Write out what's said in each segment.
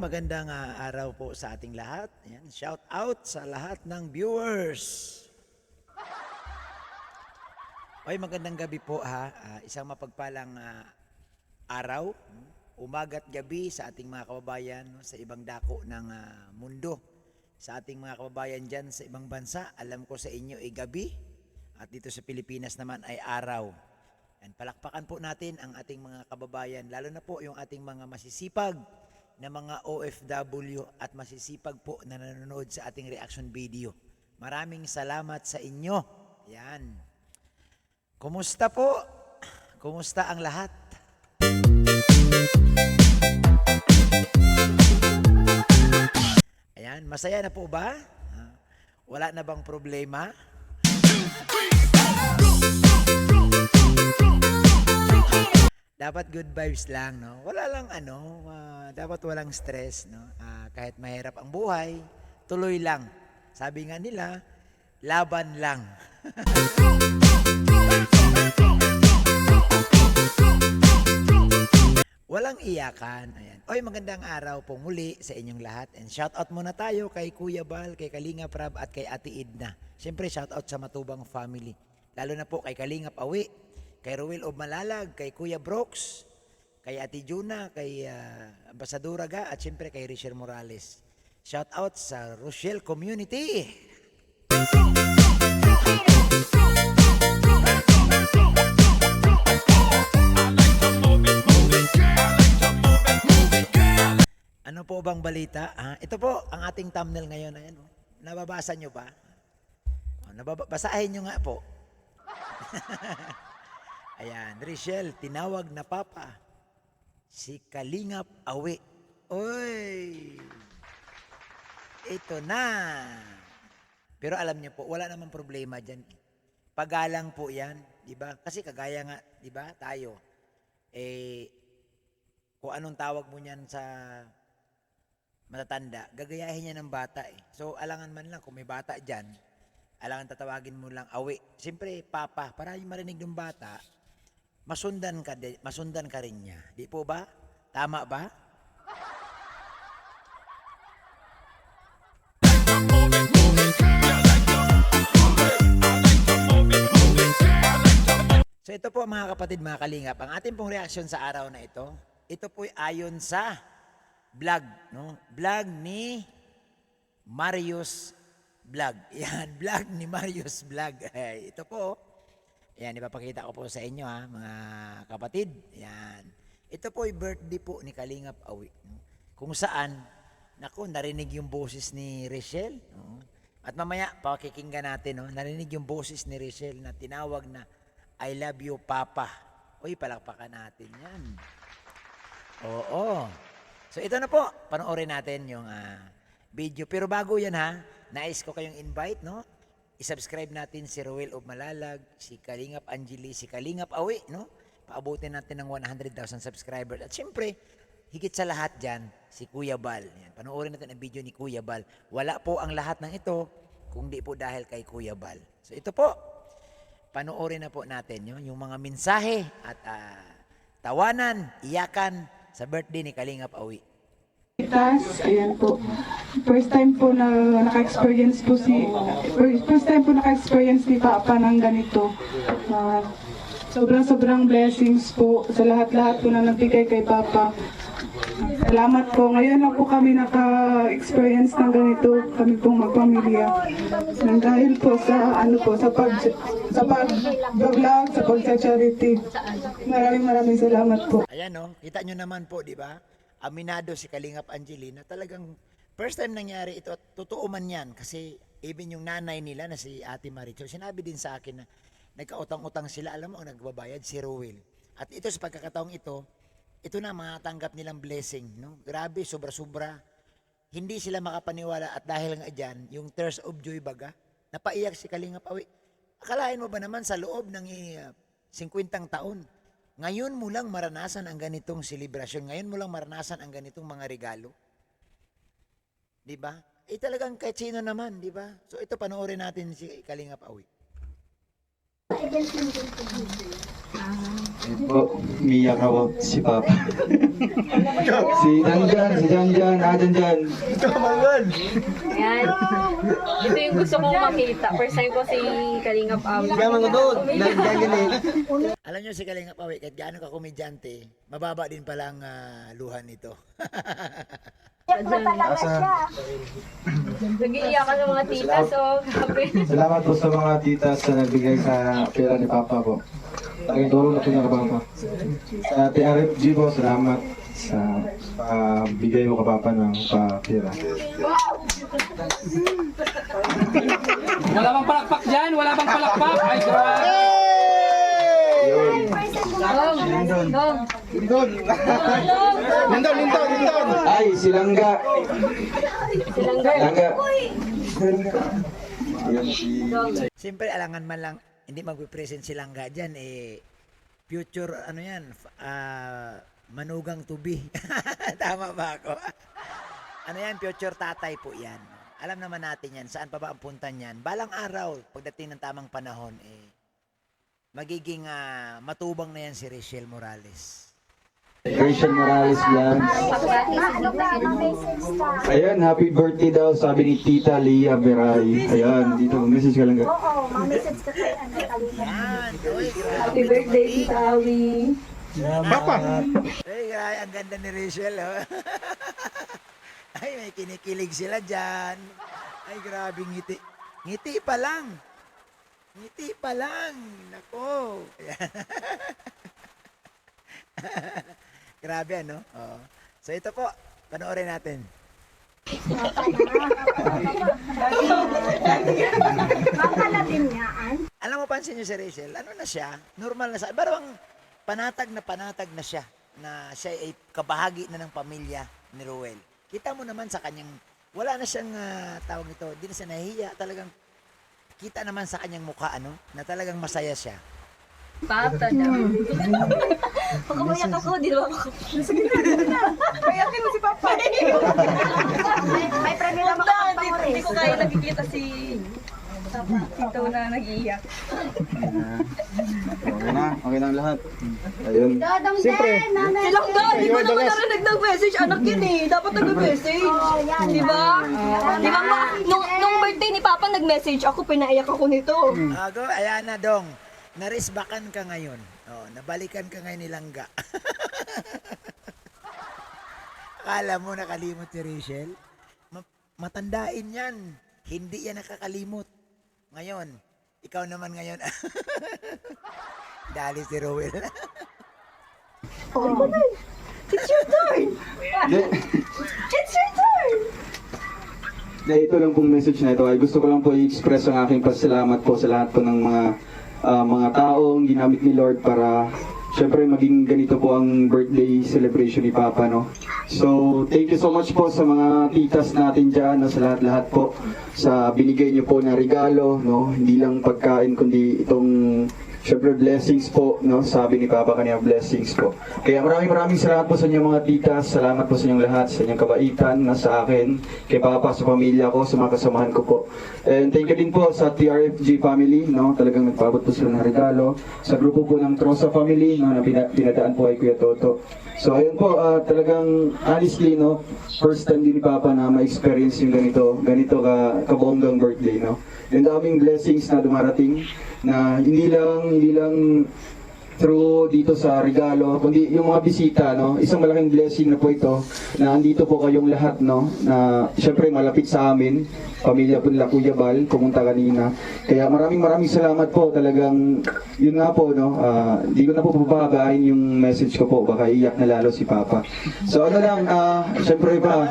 magandang araw po sa ating lahat. Ayan, shout out sa lahat ng viewers. Oy, magandang gabi po ha. Isang mapagpalang araw, umaga't gabi sa ating mga kababayan sa ibang dako ng mundo. Sa ating mga kababayan dyan sa ibang bansa, alam ko sa inyo ay gabi at dito sa Pilipinas naman ay araw. And palakpakan po natin ang ating mga kababayan, lalo na po yung ating mga masisipag na mga OFW at masisipag po na nanonood sa ating reaction video. Maraming salamat sa inyo. Yan. Kumusta po? Kumusta ang lahat? Ayan, masaya na po ba? Wala na bang problema? Dapat good vibes lang, no? Wala lang dapat walang stress, no? Kahit mahirap ang buhay, tuloy lang. Sabi nga nila, laban lang. Walang iyakan. Ayan. Oy, magandang araw po muli sa inyong lahat. And shout out muna tayo kay Kuya Bal, kay Kalinga Prab at kay Ate Edna. Siyempre, shout out sa Matubang family. Lalo na po kay Kalingap Awi, kay Ruel of Malalag, kay Kuya Brooks, kay Ate Juna, kay Ambasadora Ga, at siyempre kay Richard Morales. Shout out sa Rochelle Community. Ano po bang balita? Ito po ang ating thumbnail ngayon. Ayan, nababasa nyo ba? Basahin nyo nga po. Ayan, Richelle, tinawag na papa si Kalingap Awi. Oy! Ito na. Pero alam niyo po, wala namang problema dyan. Pagalang po yan, di ba? Kasi kagaya nga, di ba, tayo, kung anong tawag mo niyan sa matatanda, gagayahin niya ng bata eh. So, alangan man lang, kung may bata dyan, alangan tatawagin mo lang Awi. Siyempre, papa, para yung marinig ng bata, masundan ka rin niya. Di po ba? Tama ba? So ito po mga kapatid, mga kalingap, ang ating pong reaksyon sa araw na ito po ay ayon sa vlog, no? Vlog ni Marius Vlog. Yan, vlog ni Marius Vlog. Ay, ito po. Yan, ipapakita ko po sa inyo mga kapatid. Yan. Ito po ay birthday po ni Kalingap Awi. No? Kung saan, naku, narinig yung boses ni Richelle. No? At mamaya, pakikinggan natin, no? Narinig yung boses ni Richelle na tinawag na I love you, Papa. Uy, palakpakan natin yan. Oo. So ito na po, panoorin natin yung video. Pero bago yan nais ko kayong invite, no? I-subscribe natin si Ruel of Malalag, si Kalingap Angeli, si Kalingap Awi, no? Paabutin natin ng 100,000 subscribers. At syempre, higit sa lahat dyan, si Kuya Bal. Yan, panoorin natin ang video ni Kuya Bal. Wala po ang lahat ng ito, kung di po dahil kay Kuya Bal. So ito po, panoorin na po natin yung mga mensahe at tawanan, iyakan sa birthday ni Kalingap Awi. Ayan po. First time po naka-experience ni Papa ng ganito. Sobrang blessings po sa lahat-lahat po na nagbigay kay Papa. Salamat po. Ngayon na po kami naka-experience ng ganito, kami pong magpamilya. Nang dahil po sa sa pag-vlog, sa pag-charity. Maraming salamat po. Ayan kita nyo naman po, di ba? Aminado si Kalingap Angeli na talagang first time nangyari ito at totoo man yan kasi even yung nanay nila na si Ate Maricho, sinabi din sa akin na nagkautang-utang sila, alam mo ang nagbabayad si Ruel. At ito sa pagkakataong ito na matanggap nilang blessing, no? Grabe, sobra-sobra. Hindi sila makapaniwala at dahil nga dyan, yung tears of joy baga, napaiyak si Kalingap Awi. Akalain mo ba naman sa loob ng 50 taon, ngayon mo lang maranasan ang ganitong selebrasyon, ngayon mo lang maranasan ang ganitong mga regalo? Di ba? Talagang kahit sino naman, di ba? So ito, panoorin natin si Kalingap Awi. Po, umiyak ako si Papa. Si Janjan, si Janjan, Janjan. Yan. Ito yung gusto kong makita. First time ko si Kalingap Awi. Alam nyo si Kalingap Awi, kahit gaano ka komedyante, mababa din pala ang luhan nito. Nag-iiyakan ng mga tita, so grabe. Salamat po sa mga titas na nagbigay sa pera ni Papa po. Talagang tulong na po niya ka Papa. Sa TRFG po, salamat sa bigay mo ka Papa ng pera. Wala bang palakpak dyan? Wala bang palakpak? Ay, grabe! Ay, si Langga. Langga. Siyempre, alangan man lang, hindi magpipresent silang ga dyan, future, ano yan, manugang tubi. Tama ba ako? Ano yan, future tatay po yan. Alam naman natin yan, saan pa ba ang punta niyan? Balang araw, pagdating ng tamang panahon, magiging matubang na yan si Rachel Morales. Rachel Morales yan. Ayan, happy birthday daw, sabi ni Tita Lia Beray. Ayan, dito, message ka lang. Oo, ma-message ka kay Kalingap. Yan, oy, grabe. Happy birthday, Tita Awi. Ay, grabe, ang ganda ni Rachel, oh. Ay, may kinikilig sila dyan. Ay, grabe, ngiti. Ngiti pa lang. Ngiti pa lang. Nako. Ayan. Grabe, ano? Oo. So, ito po. Panoorin natin. Makala din niyaan. Alam mo, pansin niyo si Rachel, ano na siya? Normal na siya. Parang panatag na siya. Na siya ay kabahagi na ng pamilya ni Ruel. Kita mo naman sa kanyang, wala na siyang tawag nito, di na siya nahihiya. Talagang, kita naman sa kanyang mukha, ano? Na talagang masaya siya. Pata na. Pag umayak ako, di naman ako. Kayakin mo si Papa. May premyo na makakapanguri. Hindi ko kaya nakikita si Tito na nag-iiyak. Okay na ang lahat. Ayun. Dodong din, nanay. Silang ga, di ba naman narinig ng message? Anak yun eh. Dapat nag-message. Oh, yan. Di ba? Di ba nung birthday ni Papa nag-message ako, pinaiyak ako nito. Ago, ayan na, Dong. Narisbakan ka ngayon. Oh, nabalikan ka ngayon ni Langga. Akala mo nakalimot si Rachel? Matandain yan. Hindi yan nakakalimot. Ngayon, ikaw naman ngayon. Dali si Rowell. It's your turn! It's your turn! Ito lang pong message na ito ay gusto ko lang po i-express ang aking pasalamat po sa lahat po ng mga taong ginamit ni Lord para syempre maging ganito po ang birthday celebration ni Papa, no? So, thank you so much po sa mga titas natin dyan, no? Sa lahat-lahat po sa binigay niyo po na regalo, no? Hindi lang pagkain kundi itong syempre blessings po, no? Sabi ni Papa kanina, blessings po. Kaya maraming salamat po sa inyong mga titas, salamat po sa inyong lahat, sa inyong kabaitan na sa akin, kay Papa, sa pamilya ko, sa mga kasamahan ko po. And thank you din po sa TRFG family, no? Talagang nagpaabot po sila ng regalo. Sa grupo po ng Trosa family, no? Na pinadaan po kay Kuya Toto. So ayun po, talagang honestly, no? First time din ni Papa na ma-experience yung ganito kabonggang birthday, no? Yung daming blessings na dumarating na hindi lang through dito sa regalo, kundi yung mga bisita, no? Isang malaking blessing na po ito na andito po kayong lahat, no? Na syempre malapit sa amin, pamilya po nila Kuya Bal, pumunta kanina. Kaya maraming salamat po, talagang yun nga po, no? Di ko na po babagain yung message ko po, baka iyak na lalo si Papa. So ano lang, syempre pa,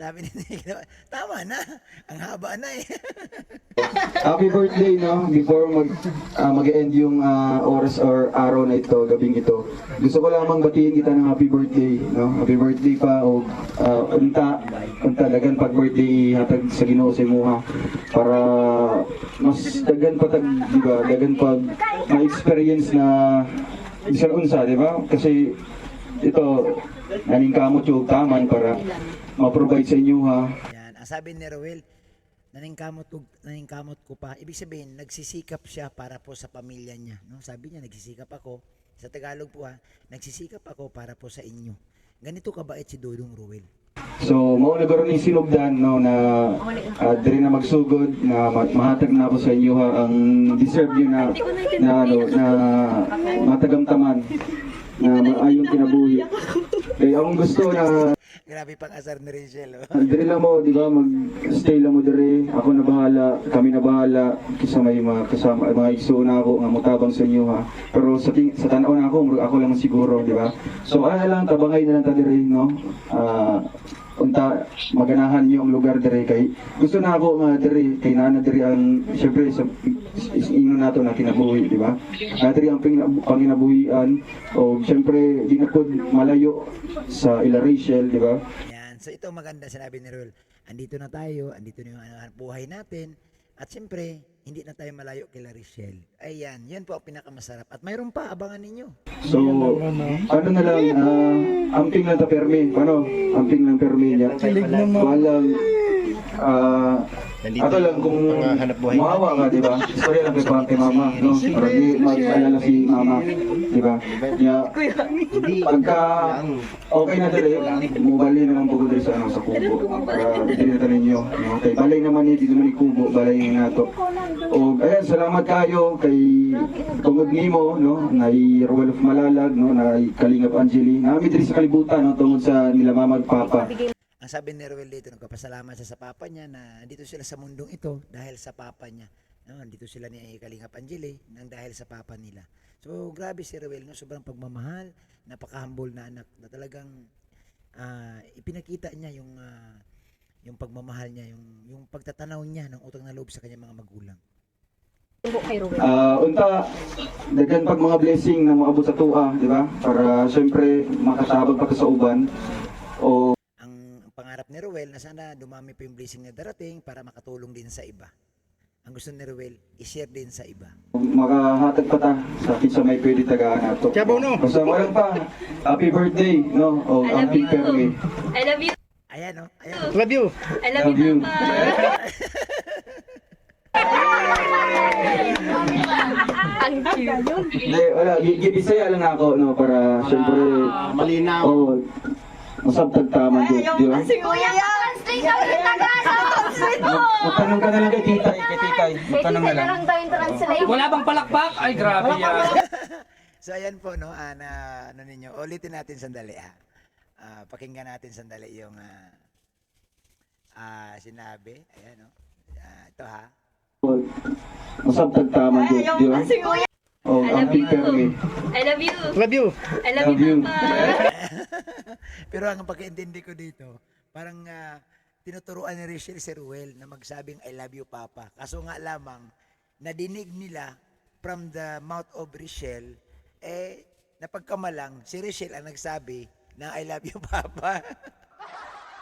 Sabi ni Nick, tama na. Ang haba na eh. happy birthday, no? Before mag-end yung oras or araw na ito, gabing ito. Gusto ko lamang batiin kita ng happy birthday, no? Happy birthday pa o unta dagan pag birthday hatag sa Ginoo sa imuha para mas dagan pa di ba? Dagan pag ma-experience na bisan unsa, di ba? Kasi ito naning kamot yung taman para ma-provide sa inyo, ha. Yan, ang sabi ni Rowell, naningkamot ko pa. Ibig sabihin, nagsisikap siya para po sa pamilya niya. No? Sabi niya, nagsisikap ako. Sa Tagalog po nagsisikap ako para po sa inyo. Ganito kabait si Dodong Ruel. So, mao na garo ni sinugdan no na diri na magsugod na mahatag na ako sa inyo ha ang deserve niyo na matagamtaman na maayong kinabuhi. Kaya akong gusto na Grabe pang asar ni Rachel. Oh. diri lang mo, di ba, mag-stay lang mo diri. Ako na bahala, kami na bahala. Kisa may mga kasama, mga igsuon na ako nga mutabang sa inyo ha. Pero sa tanaw na ako lang siguro, di ba? So ano lang, tabangay na lang ta diri, no? Unta maganahan niyo ang lugar diri kay gusto na ako nga diri kay nana diri ang syempre sa ino nato na kinabuhi, di ba? Diri ang panginabuhian o syempre di na pud malayo sa ila Rachel, di ba? Yan. So ito maganda sinabi ni Ruel. Andito na tayo, andito na yung buhay natin. At siyempre, hindi na tayo malayo kay Rachel. Ayan, yan po ang pinakamasarap. At mayroon pa, abangan ninyo. So, ano na lang, amping lang ta permi. Paano? Amping lang permi niya. Walang, ato lang kung maawa ka, di ba? Istorya lang kay mama, no? Para di mag-alala si mama, di ba? Pagka okay na dali, mubali naman po dali sa kubo. Para di na ninyo. No? Kay balay naman ni, dito naman kubo, balay nga nato. O, ayan, salamat kayo kay tungod nimo, no? Nay Ruel of Malalag, no? Nay Kalingap Angeli. Nami diri sa kalibutan, no? Tungod sa nila mama at papa. Ang sabi ni Ruel dito, nagpapasalamat siya sa papa niya na dito sila sa mundong ito dahil sa papa niya. No, dito sila ni Kalingap Angeli nang dahil sa papa nila. So, grabe si Ruel, no? Sobrang pagmamahal, napaka-humble na anak na talagang ipinakita niya yung pagmamahal niya, yung pagtatanaw niya ng utang na loob sa kanyang mga magulang. Unta, daghan pag mga blessing na maabot sa tuwa, di ba? Para syempre makatabag pa sa uban. O Ang pangarap ni Ruel na sana dumami pa yung blessing na darating para makatulong din sa iba. Ang gusto ni Ruel, i-share din sa iba. makahatag pa ta sa kinsa may pwede tagaan nato. Basta mo lang pa. Happy birthday, no? O I love happy you. permi. I love you. Ayan, no? Ayan. Love you. I love Love you. you, Papa. Ang cute. Hindi, wala. Gibisaya lang ako, no? Para syempre, Malinaw. oh, masabtag tama din, di ba? Kuya, translate ako yung Tagalog. Magtanong ka na lang kay titay, Magtanong na lang. lang daw yung translate. Wala bang palakpak? Ay, grabe yan. So ayan po, no? Ano ninyo, ulitin natin sandali, ha? Pakinggan natin sandali yung sinabi. Ayan, no? Ito, ha? Masabtag tama din, di ba? Oh, I love happy permi. you. I love you. Love you. I love Love you. you, Papa. Pero ang pagkaintindi ko dito, parang tinuturuan ni Rachel si Ruel na magsabing I love you, Papa. Kaso nga lamang, nadinig nila from the mouth of Rachel, napagkamalang, si Rachel ang nagsabi na I love you, Papa.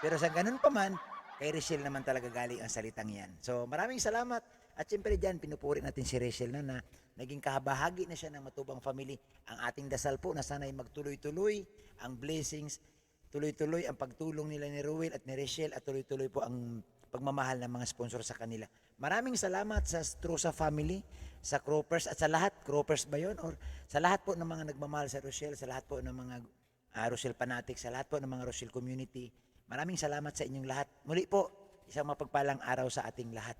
Pero sa ganun pa man, kay Rachel naman talaga galing ang salitang yan. So maraming salamat. At siyempre dyan, pinupuri natin si Rachel na naging kahabahagi na siya ng Matubang Family. Ang ating dasal po na sana'y magtuloy-tuloy ang blessings, tuloy-tuloy ang pagtulong nila ni Ruel at ni Rachel at tuloy-tuloy po ang pagmamahal ng mga sponsor sa kanila. Maraming salamat sa Trusa Family, sa Croppers at sa lahat, Croppers ba yun? Or sa lahat po ng mga nagmamahal sa Rochelle, sa lahat po ng mga Rochelle Fanatics, sa lahat po ng mga Rochelle Community. Maraming salamat sa inyong lahat. Muli po, isang mapagpalang araw sa ating lahat.